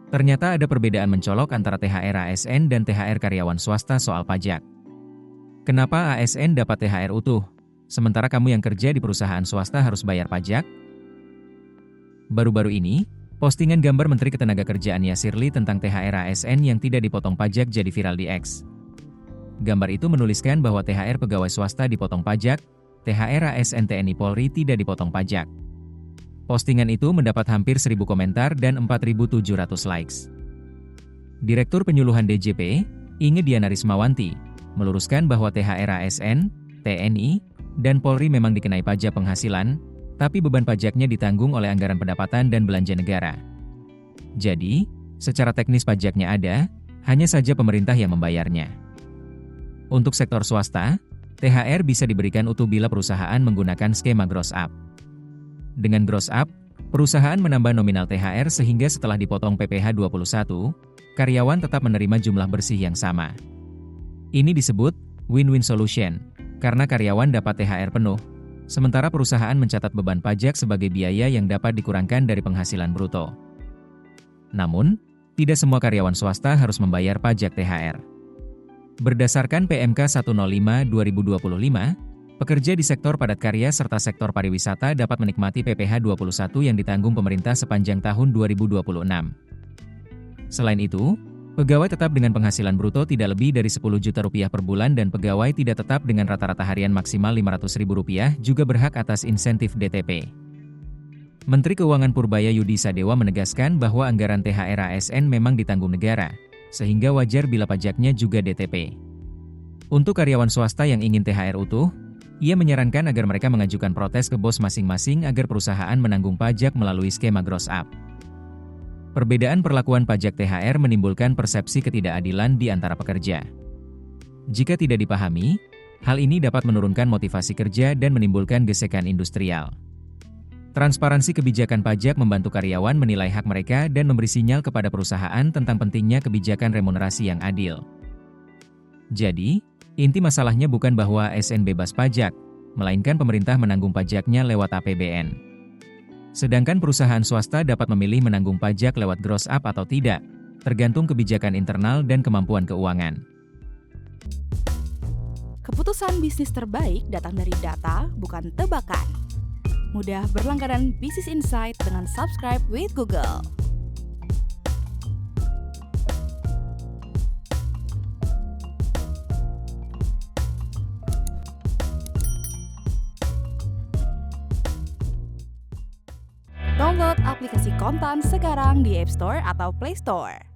Ternyata ada perbedaan mencolok antara THR ASN dan THR karyawan swasta soal pajak. Kenapa ASN dapat THR utuh, sementara kamu yang kerja di perusahaan swasta harus bayar pajak? Baru-baru ini, postingan gambar Menteri Ketenagakerjaan Yasirli tentang THR ASN yang tidak dipotong pajak jadi viral di X. Gambar itu menuliskan bahwa THR pegawai swasta dipotong pajak, THR ASN TNI Polri tidak dipotong pajak. Postingan itu mendapat hampir 1.000 komentar dan 4.700 likes. Direktur Penyuluhan DJP, Inge Diana Rismawanti, meluruskan bahwa THR ASN, TNI, dan Polri memang dikenai pajak penghasilan, tapi beban pajaknya ditanggung oleh anggaran pendapatan dan belanja negara. Jadi, secara teknis pajaknya ada, hanya saja pemerintah yang membayarnya. Untuk sektor swasta, THR bisa diberikan utuh bila perusahaan menggunakan skema gross up. Dengan gross up, perusahaan menambah nominal THR sehingga setelah dipotong PPh 21, karyawan tetap menerima jumlah bersih yang sama. Ini disebut win-win solution, karena karyawan dapat THR penuh, sementara perusahaan mencatat beban pajak sebagai biaya yang dapat dikurangkan dari penghasilan bruto. Namun, tidak semua karyawan swasta harus membayar pajak THR. Berdasarkan PMK 105/2025, pekerja di sektor padat karya serta sektor pariwisata dapat menikmati PPh 21 yang ditanggung pemerintah sepanjang tahun 2026. Selain itu, pegawai tetap dengan penghasilan bruto tidak lebih dari Rp10 juta per bulan dan pegawai tidak tetap dengan rata-rata harian maksimal Rp500.000 juga berhak atas insentif DTP. Menteri Keuangan Purbaya Yudi Sadewa menegaskan bahwa anggaran THR ASN memang ditanggung negara, sehingga wajar bila pajaknya juga DTP. Untuk karyawan swasta yang ingin THR utuh, ia menyarankan agar mereka mengajukan protes ke bos masing-masing agar perusahaan menanggung pajak melalui skema gross up. Perbedaan perlakuan pajak THR menimbulkan persepsi ketidakadilan di antara pekerja. Jika tidak dipahami, hal ini dapat menurunkan motivasi kerja dan menimbulkan gesekan industrial. Transparansi kebijakan pajak membantu karyawan menilai hak mereka dan memberi sinyal kepada perusahaan tentang pentingnya kebijakan remunerasi yang adil. Jadi, inti masalahnya bukan bahwa ASN bebas pajak, melainkan pemerintah menanggung pajaknya lewat APBN. Sedangkan perusahaan swasta dapat memilih menanggung pajak lewat gross up atau tidak, tergantung kebijakan internal dan kemampuan keuangan. Keputusan bisnis terbaik datang dari data, bukan tebakan. Mudah berlangganan Business Insight dengan subscribe with Google. Download aplikasi Kontan sekarang di App Store atau Play Store.